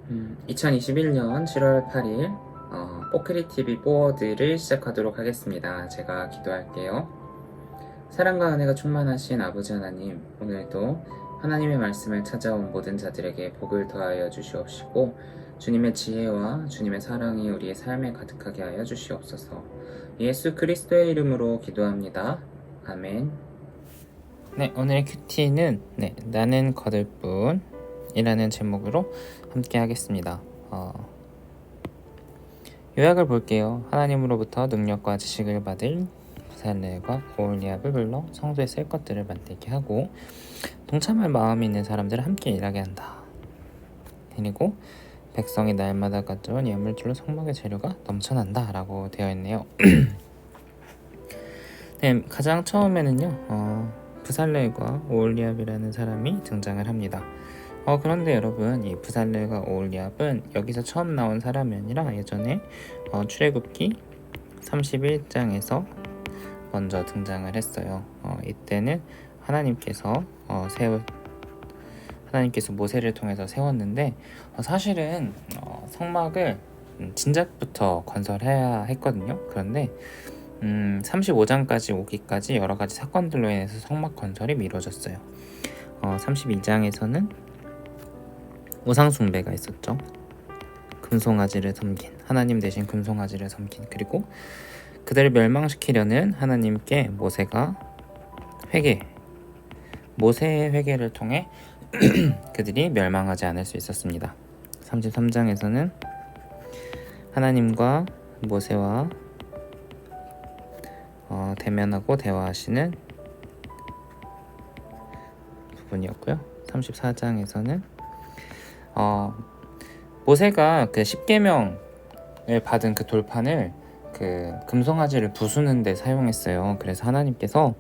2021년 7월 8일 포크리 TV 포워드를 시작하도록 하겠습니다. 제가 기도할게요. 사랑과 은혜가 충만하신 아버지 하나님, 오늘도 하나님의 말씀을 찾아온 모든 자들에게 복을 더하여 주시옵시고 주님의 지혜와 주님의 사랑이 우리의 삶에 가득하게 하여 주시옵소서. 예수 그리스도의 이름으로 기도합니다. 아멘. 네, 오늘의 큐티는 나는 거들 뿐이라는 제목으로 함께 하겠습니다. 요약을 볼게요. 하나님으로부터 능력과 지식을 받을 부살렐과 오홀리압을 불러 성도에 쓸 것들을 만들게 하고 동참할 마음이 있는 사람들을 함께 일하게 한다. 그리고 백성이 날마다 가져온 예물들로 성막의 재료가 넘쳐난다 라고 되어 있네요. 네, 가장 처음에는요 부살렐과 오홀리압이라는 사람이 등장을 합니다. 그런데 여러분, 이 부살렐과 오홀리압은 여기서 처음 나온 사람이 아니라 예전에 출애굽기 31장에서 먼저 등장을 했어요. 이때는 하나님께서 모세를 통해서 세웠는데 사실은 성막을 진작부터 건설해야 했거든요. 그런데 35장까지 오기까지 여러 가지 사건들로 인해서 성막 건설이 미뤄졌어요. 32장에서는 우상 숭배가 있었죠. 금송아지를 섬긴, 하나님 대신 금송아지를 섬긴, 그리고 그들을 멸망시키려는 하나님께 모세가 모세의 회개를 통해 그들이 멸망하지 않을 수 있었습니다. 33장에서는 하나님과 모세와 대면하고 대화하시는 부분이었고요. 34장에서는 모세가 그 10계명을 받은 그 돌판을 그 금송아지를 부수는 데 사용했어요. 그래서 하나님께서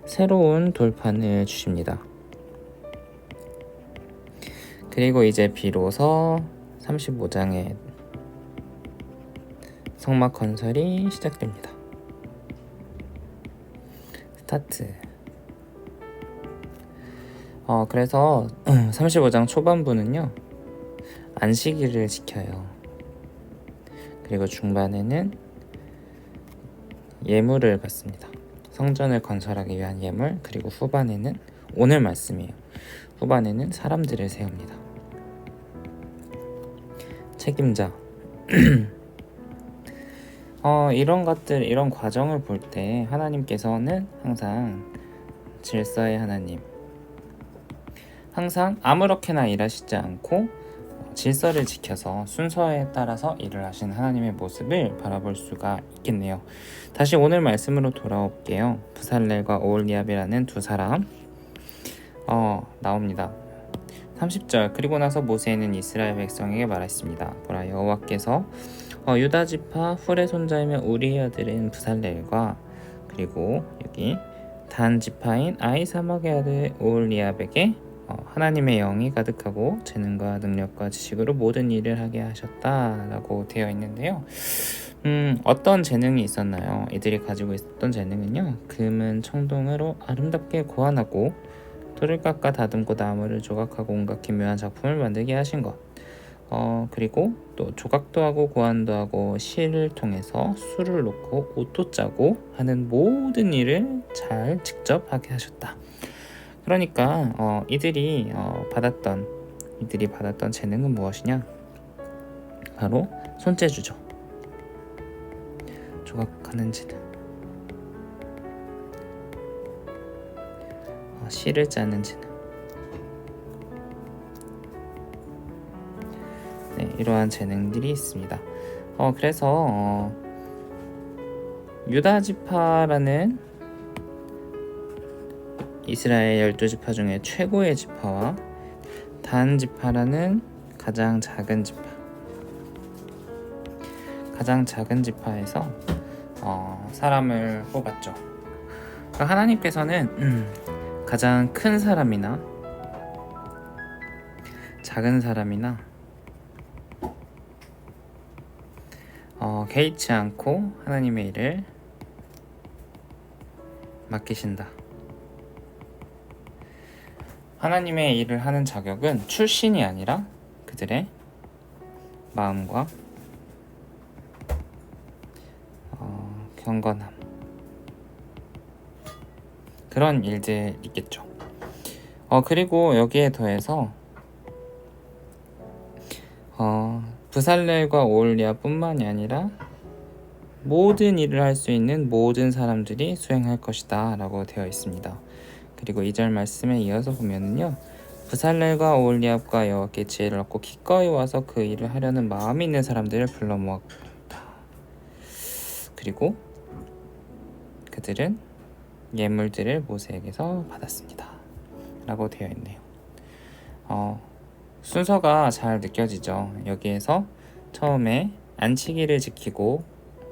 새로운 돌판을 주십니다. 그리고 이제 비로소 35장에 성막 건설이 시작됩니다. 스타트. 그래서 35장 초반부는요 안식일을 지켜요. 그리고 중반에는 예물을 받습니다. 성전을 건설하기 위한 예물. 그리고 후반에는, 오늘 말씀이에요, 후반에는 사람들을 세웁니다. 책임자. 이런 과정을 볼 때 하나님께서는 항상 질서의 하나님, 항상 아무렇게나 일하시지 않고 질서를 지켜서 순서에 따라서 일을 하신 하나님의 모습을 바라볼 수가 있겠네요. 다시 오늘 말씀으로 돌아올게요. 부살렐과 오홀리압이라는 두 사람 나옵니다. 30절. 그리고 나서 모세는 이스라엘 백성에게 말했습니다. 보라, 여호와께서 유다 지파 훌의 손자이며 우리의 아들인 부살렐과 그리고 여기 단 지파인 아히사막의 아들 오홀리압에게 하나님의 영이 가득하고 재능과 능력과 지식으로 모든 일을 하게 하셨다라고 되어 있는데요. 어떤 재능이 있었나요? 이들이 가지고 있었던 재능은요, 금은 청동으로 아름답게 고안하고 돌을 깎아 다듬고 나무를 조각하고 온갖 기묘한 작품을 만들게 하신 것, 그리고 또 조각도 하고 고안도 하고 실을 통해서 술을 놓고 옷도 짜고 하는 모든 일을 잘 직접 하게 하셨다. 그러니까 이들이 받았던 재능은 무엇이냐? 바로 손재주죠. 조각하는 재능, 실을 짜는 재능. 이러한 재능들이 있습니다. 그래서 유다 지파라는 이스라엘 12지파 중에 최고의 지파와 단 지파라는 가장 작은 지파에서 사람을 뽑았죠. 그러니까 하나님께서는 가장 큰 사람이나 작은 사람이나 개의치 않고 하나님의 일을 맡기신다. 하나님의 일을 하는 자격은 출신이 아니라 그들의 마음과 경건함, 그런 일들 있겠죠. 그리고 여기에 더해서 부살렐과 오홀리아 뿐만이 아니라 모든 일을 할 수 있는 모든 사람들이 수행할 것이다 라고 되어 있습니다. 그리고 2절 말씀에 이어서 보면은요, 부살렐과 오홀리압과 여호와께 지혜를 얻고 기꺼이 와서 그 일을 하려는 마음이 있는 사람들을 불러 모았다. 그리고 그들은 예물들을 모세에게서 받았습니다 라고 되어 있네요. 순서가 잘 느껴지죠. 여기에서 처음에 안치기를 지키고,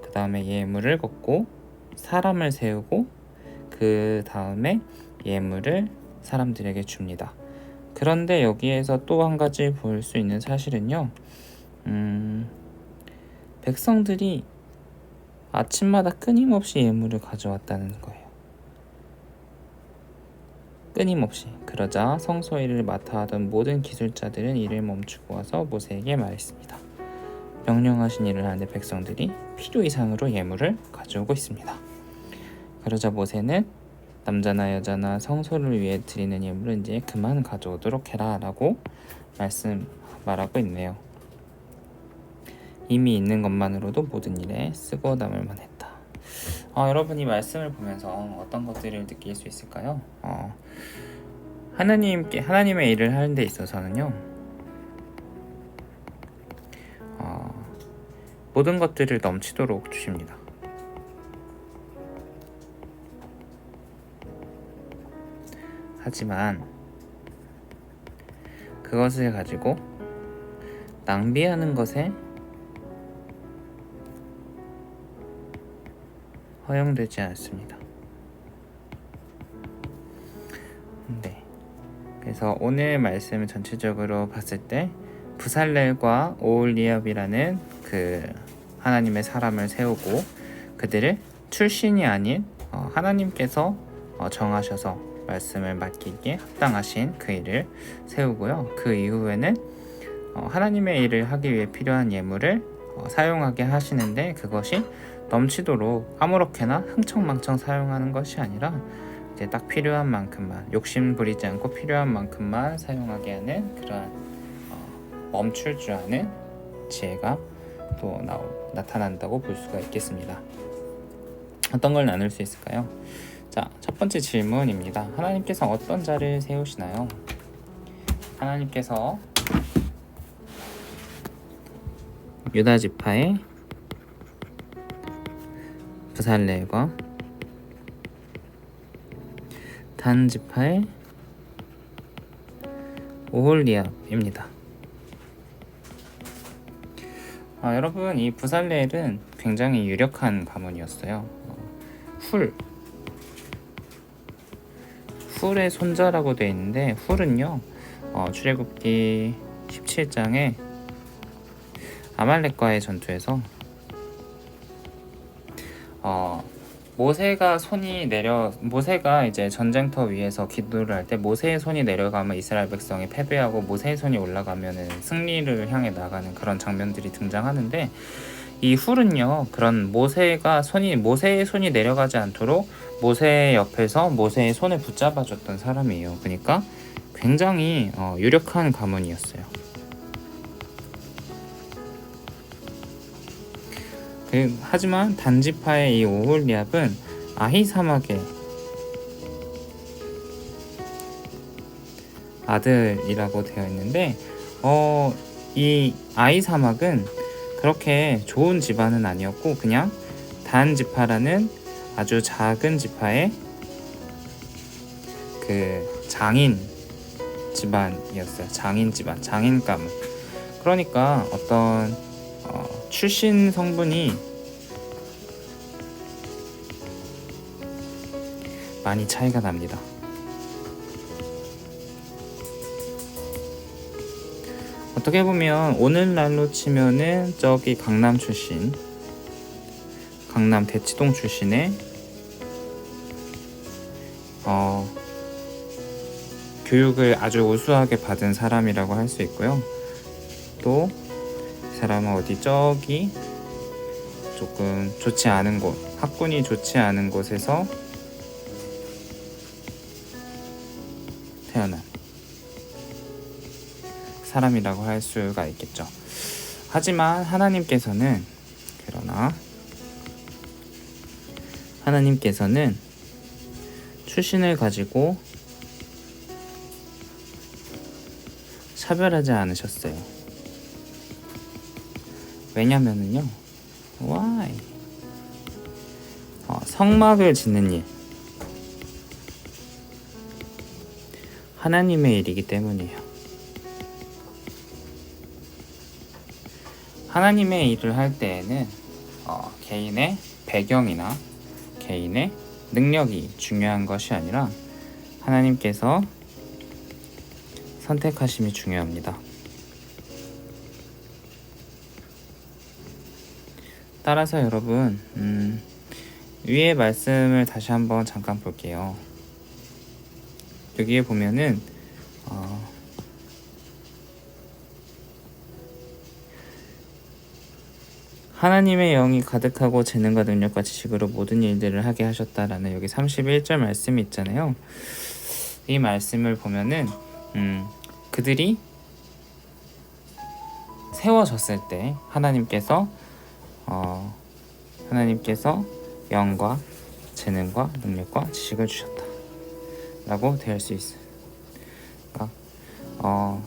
그 다음에 예물을 걷고, 사람을 세우고, 그 다음에 예물을 사람들에게 줍니다. 그런데 여기에서 또 한 가지 볼 수 있는 사실은요, 백성들이 아침마다 끊임없이 예물을 가져왔다는 거예요. 끊임없이. 그러자 성소 일을 맡아 하던 모든 기술자들은 일을 멈추고 와서 모세에게 말했습니다. 명령하신 일을 하는데 백성들이 필요 이상으로 예물을 가져오고 있습니다. 그러자 모세는 남자나 여자나 성소를 위해 드리는 예물은 이제 그만 가져오도록 해라 라고 말하고 있네요. 이미 있는 것만으로도 모든 일에 쓰고 남을 만했다. 여러분, 이 말씀을 보면서 어떤 것들을 느낄 수 있을까요? 하나님의 일을 하는 데 있어서는요, 모든 것들을 넘치도록 주십니다. 하지만 그것을 가지고 낭비하는 것에 허용되지 않습니다. 네. 그래서 오늘 말씀을 전체적으로 봤을 때 부살렐과 오홀리압이라는 그 하나님의 사람을 세우고, 그들을 출신이 아닌 하나님께서 정하셔서 말씀을 맡기기에 합당하신 그 일을 세우고요. 그 이후에는 하나님의 일을 하기 위해 필요한 예물을 사용하게 하시는데, 그것이 넘치도록 아무렇게나 흥청망청 사용하는 것이 아니라 이제 딱 필요한 만큼만, 욕심 부리지 않고 필요한 만큼만 사용하게 하는 그러한 멈출 줄 아는 지혜가 또 나타난다고 볼 수가 있겠습니다. 어떤 걸 나눌 수 있을까요? 자, 첫 번째 질문입니다. 하나님께서 어떤 자를 세우시나요? 하나님께서 유다 지파의 부살렐과 단 지파의 오홀리압입니다. 여러분, 이 부살렐은 굉장히 유력한 가문이었어요. 훌의 손자라고 되어 있는데, 훌은요, 출애굽기 17장에 아말렉과의 전투에서 모세가 이제 전쟁터 위에서 기도를 할 때 모세의 손이 내려가면 이스라엘 백성이 패배하고, 모세의 손이 올라가면은 승리를 향해 나가는 그런 장면들이 등장하는데, 이 훌은요, 그런 모세의 손이 내려가지 않도록 모세 옆에서 모세의 손을 붙잡아줬던 사람이에요. 그러니까 굉장히 유력한 가문이었어요. 하지만 단지파의 이 오홀리압은 아히사막의 아들이라고 되어 있는데, 이 아히사막은 그렇게 좋은 집안은 아니었고, 그냥 단지파라는 아주 작은 지파의 그 장인 집안이었어요. 장인 집안, 장인 가문. 그러니까 어떤 출신 성분이 많이 차이가 납니다. 어떻게 보면 오늘날로 치면은 저기 강남 대치동 출신의 교육을 아주 우수하게 받은 사람이라고 할 수 있고요. 또 사람은 어디 저기 조금 좋지 않은 곳, 학군이 좋지 않은 곳에서 태어난 사람이라고 할 수가 있겠죠. 하지만 그러나 하나님께서는 출신을 가지고 차별하지 않으셨어요. 왜냐면은요, why? 성막을 짓는 일, 하나님의 일이기 때문이에요. 하나님의 일을 할 때에는 개인의 배경이나 개인의 능력이 중요한 것이 아니라 하나님께서 선택하심이 중요합니다. 따라서 여러분, 위의 말씀을 다시 한번 잠깐 볼게요. 여기에 보면은 하나님의 영이 가득하고 재능과 능력과 지식으로 모든 일들을 하게 하셨다라는 여기 31절 말씀이 있잖아요. 이 말씀을 보면은 그들이 세워졌을 때 하나님께서 영과 재능과 능력과 지식을 주셨다 라고 될 수 있어요.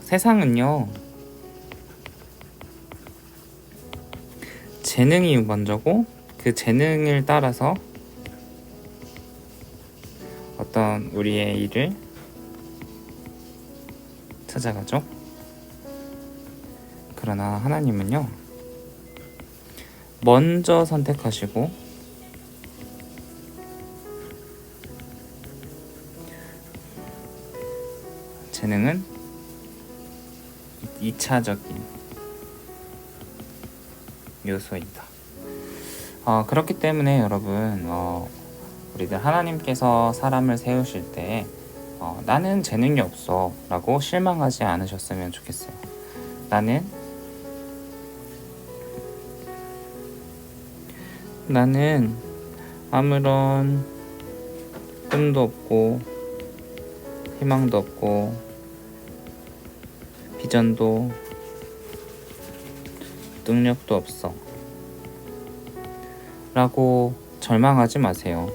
세상은요, 재능이 먼저고 그 재능을 따라서 어떤 우리의 일을 찾아가죠. 그러나 하나님은요, 먼저 선택하시고 재능은 2차적인 요소이다. 그렇기 때문에 여러분, 우리들 하나님께서 사람을 세우실 때 나는 재능이 없어 라고 실망하지 않으셨으면 좋겠어요. 나는 아무런 꿈도 없고 희망도 없고 비전도 능력도 없어 라고 절망하지 마세요.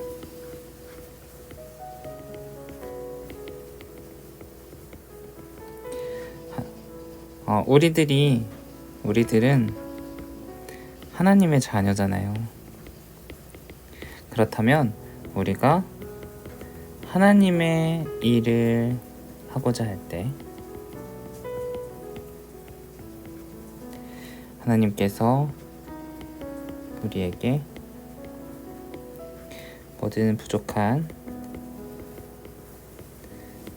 우리들은 하나님의 자녀잖아요. 그렇다면 우리가 하나님의 일을 하고자 할 때 하나님께서 우리에게 모든 부족한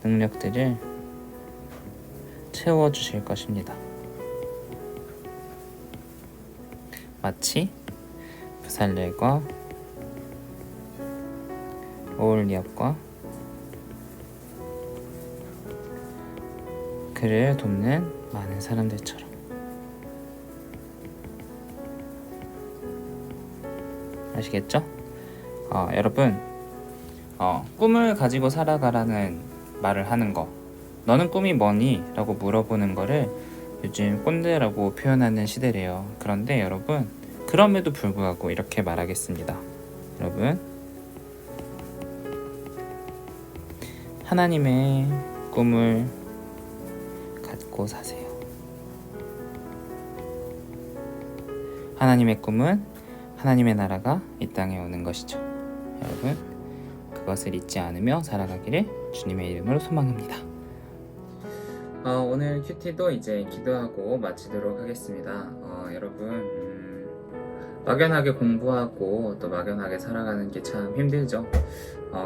능력들을 채워주실 것입니다. 마치 부살렐과 오홀리압과 그를 돕는 많은 사람들처럼. 아시겠죠? 여러분, 꿈을 가지고 살아가라는 말을 하는 거, 너는 꿈이 뭐니? 라고 물어보는 거를 요즘 꼰대라고 표현하는 시대래요. 그런데 여러분, 그럼에도 불구하고 이렇게 말하겠습니다. 여러분, 하나님의 꿈을 갖고 사세요. 하나님의 꿈은 하나님의 나라가 이 땅에 오는 것이죠. 여러분, 그것을 잊지 않으며 살아가기를 주님의 이름으로 소망합니다. 오늘 큐티도 이제 기도하고 마치도록 하겠습니다. 여러분, 막연하게 공부하고 또 막연하게 살아가는 게 참 힘들죠.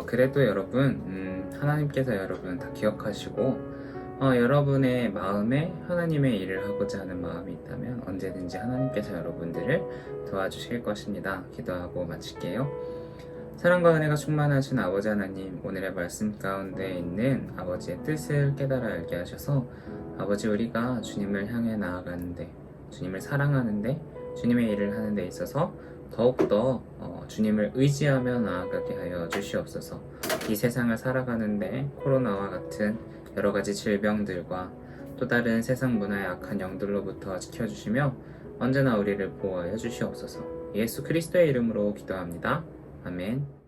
그래도 여러분, 하나님께서 여러분 다 기억하시고 여러분의 마음에 하나님의 일을 하고자 하는 마음이 있다면 언제든지 하나님께서 여러분들을 도와주실 것입니다. 기도하고 마칠게요. 사랑과 은혜가 충만하신 아버지 하나님, 오늘의 말씀 가운데 있는 아버지의 뜻을 깨달아 알게 하셔서 아버지, 우리가 주님을 향해 나아가는데 주님을 사랑하는데 주님의 일을 하는 데 있어서 더욱더 주님을 의지하며 나아가게 하여 주시옵소서. 이 세상을 살아가는데 코로나와 같은 여러 가지 질병들과 또 다른 세상 문화의 악한 영들로부터 지켜주시며 언제나 우리를 보호하여 주시옵소서. 예수 그리스도의 이름으로 기도합니다. 아멘.